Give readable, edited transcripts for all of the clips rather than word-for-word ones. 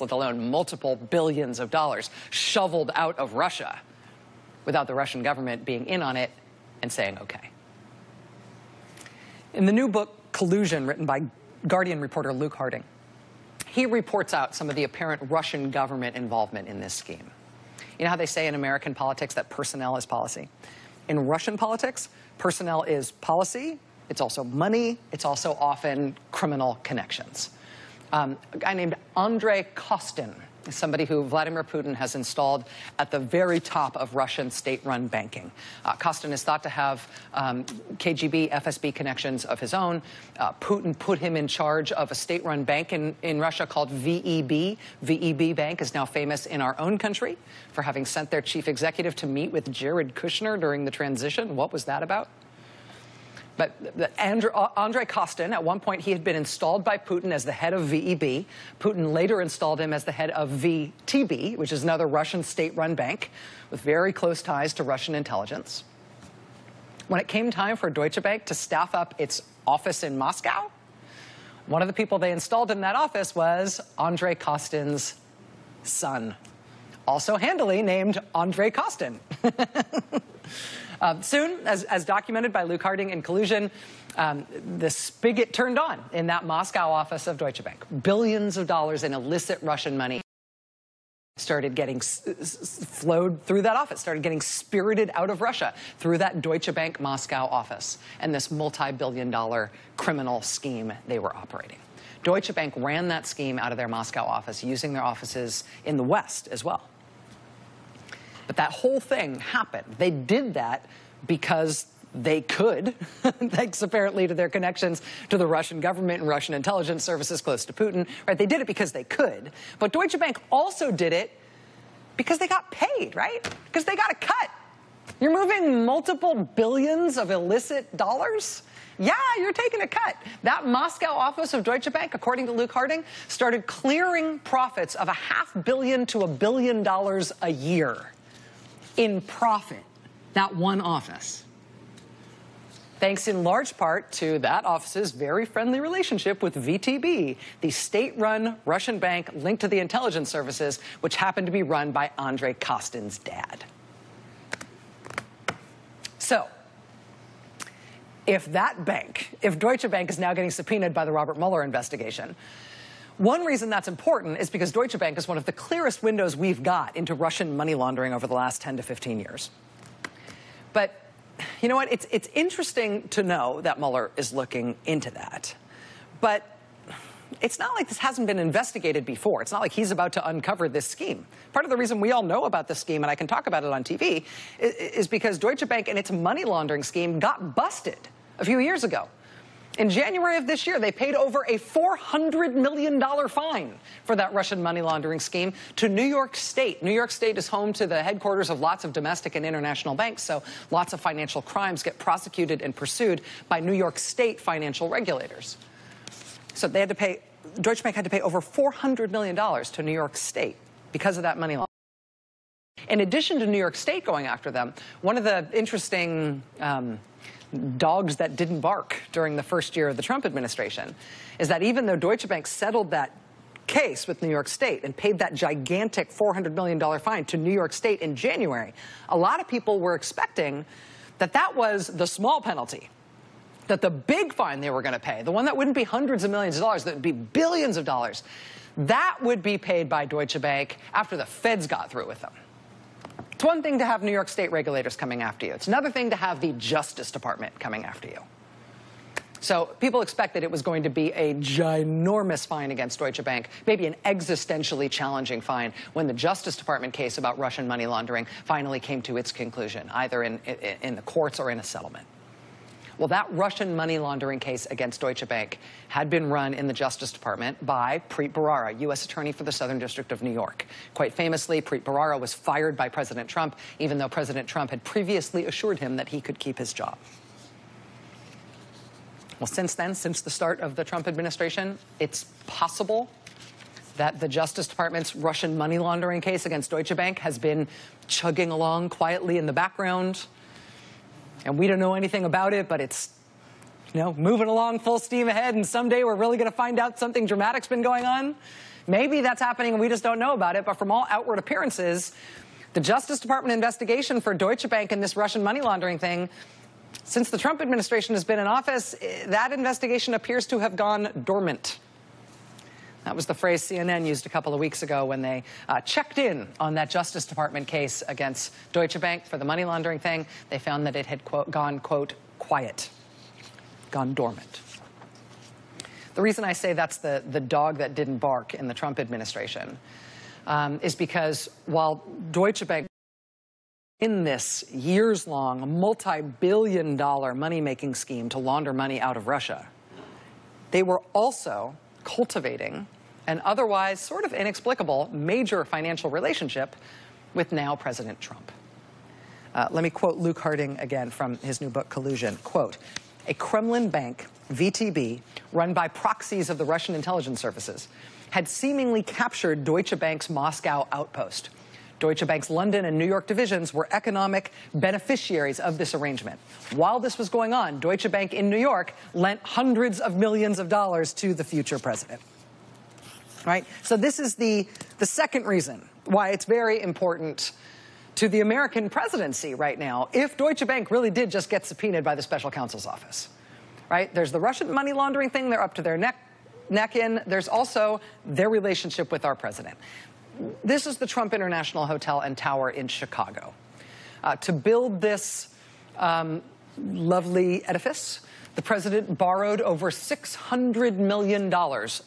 let alone multiple billions of dollars shoveled out of Russia without the Russian government being in on it and saying okay. In the new book, Collusion, written by Guardian reporter Luke Harding, he reports out some of the apparent Russian government involvement in this scheme. You know how they say in American politics that personnel is policy? In Russian politics, personnel is policy, it's also money, it's also often criminal connections. A guy named Andrei Kostin is somebody who Vladimir Putin has installed at the very top of Russian state-run banking. Kostin is thought to have KGB, FSB connections of his own. Putin put him in charge of a state-run bank in Russia called VEB. VEB Bank is now famous in our own country for having sent their chief executive to meet with Jared Kushner during the transition. What was that about? But Andrei Kostin, at one point, he had been installed by Putin as the head of VEB. Putin later installed him as the head of VTB, which is another Russian state-run bank with very close ties to Russian intelligence. When it came time for Deutsche Bank to staff up its office in Moscow, one of the people they installed in that office was Andrei Kostin's son, also handily named Andrei Kostin. Soon, as documented by Luke Harding in Collusion, the spigot turned on in that Moscow office of Deutsche Bank. Billions of dollars in illicit Russian money started getting flowed through that office, started getting spirited out of Russia through that Deutsche Bank Moscow office and this multi-billion-dollar criminal scheme they were operating. Deutsche Bank ran that scheme out of their Moscow office, using their offices in the West as well. But that whole thing happened. They did that because they could, thanks apparently to their connections to the Russian government and Russian intelligence services close to Putin. Right? They did it because they could. But Deutsche Bank also did it because they got paid, right? Because they got a cut. You're moving multiple billions of illicit dollars? Yeah, you're taking a cut. That Moscow office of Deutsche Bank, according to Luke Harding, started clearing profits of $500 million to $1 billion a year. In profit, that one office. Thanks in large part to that office's very friendly relationship with VTB, the state-run Russian bank linked to the intelligence services, which happened to be run by Andrei Kostin's dad. So, if Deutsche Bank is now getting subpoenaed by the Robert Mueller investigation, one reason that's important is because Deutsche Bank is one of the clearest windows we've got into Russian money laundering over the last 10 to 15 years. But you know what? It's interesting to know that Mueller is looking into that. But it's not like this hasn't been investigated before. It's not like he's about to uncover this scheme. Part of the reason we all know about this scheme, and I can talk about it on TV, is because Deutsche Bank and its money laundering scheme got busted a few years ago. In January of this year, they paid over a $400 million fine for that Russian money laundering scheme to New York State. New York State is home to the headquarters of lots of domestic and international banks, so lots of financial crimes get prosecuted and pursued by New York State financial regulators. So they had to pay, Deutsche Bank had to pay over $400 million to New York State because of that money laundering. In addition to New York State going after them, one of the interesting dogs that didn't bark during the first year of the Trump administration is that even though Deutsche Bank settled that case with New York State and paid that gigantic $400 million fine to New York State in January, a lot of people were expecting that that was the small penalty, that the big fine they were going to pay, the one that wouldn't be hundreds of millions of dollars, that would be billions of dollars, that would be paid by Deutsche Bank after the feds got through with them. It's one thing to have New York State regulators coming after you. It's another thing to have the Justice Department coming after you. So people expected it was going to be a ginormous fine against Deutsche Bank, maybe an existentially challenging fine, when the Justice Department case about Russian money laundering finally came to its conclusion, either in the courts or in a settlement. Well, that Russian money laundering case against Deutsche Bank had been run in the Justice Department by Preet Bharara, U.S. Attorney for the Southern District of New York. Quite famously, Preet Bharara was fired by President Trump, even though President Trump had previously assured him that he could keep his job. Well, since then, since the start of the Trump administration, it's possible that the Justice Department's Russian money laundering case against Deutsche Bank has been chugging along quietly in the background. And we don't know anything about it, but it's, moving along full steam ahead, and someday we're really going to find out something dramatic's been going on. Maybe that's happening and we just don't know about it, but from all outward appearances, the Justice Department investigation for Deutsche Bank and this Russian money laundering thing, since the Trump administration has been in office, that investigation appears to have gone dormant. That was the phrase CNN used a couple of weeks ago when they checked in on that Justice Department case against Deutsche Bank for the money laundering thing. They found that it had, quote, gone, quote, quiet, gone dormant. The reason I say that's the dog that didn't bark in the Trump administration is because while Deutsche Bank in this years-long, multi-billion-dollar money-making scheme to launder money out of Russia, they were also cultivating an otherwise sort of inexplicable major financial relationship with now President Trump. Let me quote Luke Harding again from his new book, Collusion. Quote, a Kremlin bank, VTB, run by proxies of the Russian intelligence services, had seemingly captured Deutsche Bank's Moscow outpost. Deutsche Bank's London and New York divisions were economic beneficiaries of this arrangement. While this was going on, Deutsche Bank in New York lent hundreds of millions of dollars to the future president. Right? So this is the second reason why it's very important to the American presidency right now if Deutsche Bank really did just get subpoenaed by the special counsel's office. Right? There's the Russian money laundering thing. They're up to their neck in. There's also their relationship with our president. This is the Trump International Hotel and Tower in Chicago. To build this lovely edifice, the president borrowed over $600 million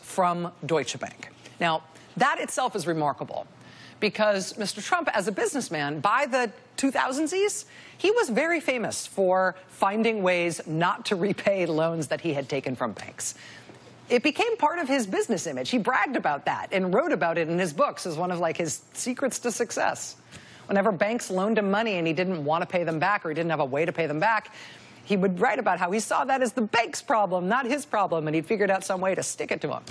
from Deutsche Bank. Now, that itself is remarkable because Mr. Trump, as a businessman, by the 2000s, he was very famous for finding ways not to repay loans that he had taken from banks. It became part of his business image. He bragged about that and wrote about it in his books as one of his secrets to success. Whenever banks loaned him money and he didn't want to pay them back or he didn't have a way to pay them back, he would write about how he saw that as the bank's problem, not his problem, and he'd figured out some way to stick it to him.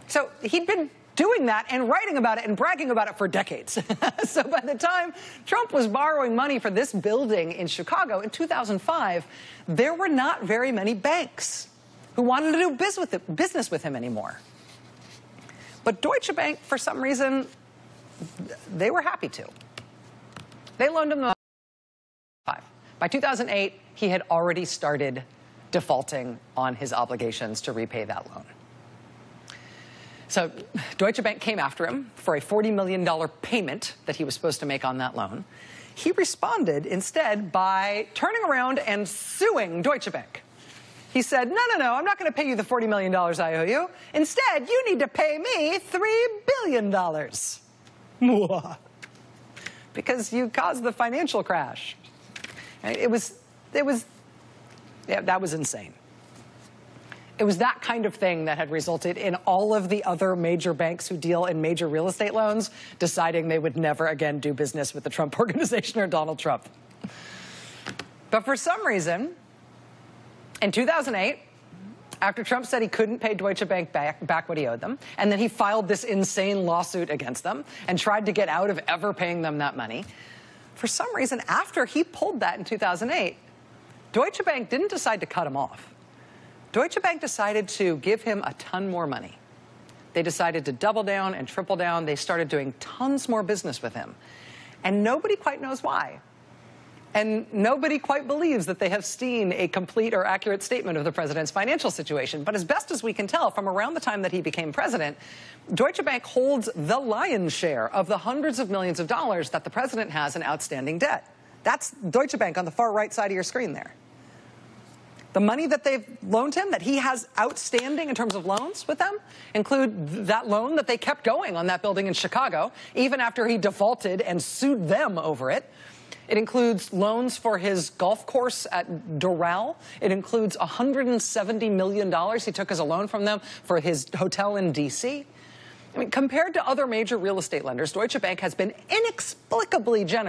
So he'd been doing that and writing about it and bragging about it for decades. So by the time Trump was borrowing money for this building in Chicago in 2005, there were not very many banks who wanted to do business with him anymore. But Deutsche Bank, for some reason, they were happy to. They loaned him the money. By 2008, he had already started defaulting on his obligations to repay that loan. So Deutsche Bank came after him for a $40 million payment that he was supposed to make on that loan. He responded instead by turning around and suing Deutsche Bank. He said, no, I'm not going to pay you the $40 million I owe you. Instead, you need to pay me $3 billion. Because you caused the financial crash. That was insane. It was that kind of thing that had resulted in all of the other major banks who deal in major real estate loans deciding they would never again do business with the Trump Organization or Donald Trump. But for some reason, in 2008, after Trump said he couldn't pay Deutsche Bank back what he owed them, and then he filed this insane lawsuit against them and tried to get out of ever paying them that money, for some reason, after he pulled that in 2008, Deutsche Bank didn't decide to cut him off. Deutsche Bank decided to give him a ton more money. They decided to double down and triple down. They started doing tons more business with him. And nobody quite knows why. And nobody quite believes that they have seen a complete or accurate statement of the president's financial situation. But as best as we can tell, from around the time that he became president, Deutsche Bank holds the lion's share of the hundreds of millions of dollars that the president has in outstanding debt. That's Deutsche Bank on the far right side of your screen there. The money that they've loaned him, that he has outstanding in terms of loans with them, include that loan that they kept going on that building in Chicago, even after he defaulted and sued them over it. It includes loans for his golf course at Doral. It includes $170 million he took as a loan from them for his hotel in D.C. I mean, compared to other major real estate lenders, Deutsche Bank has been inexplicably generous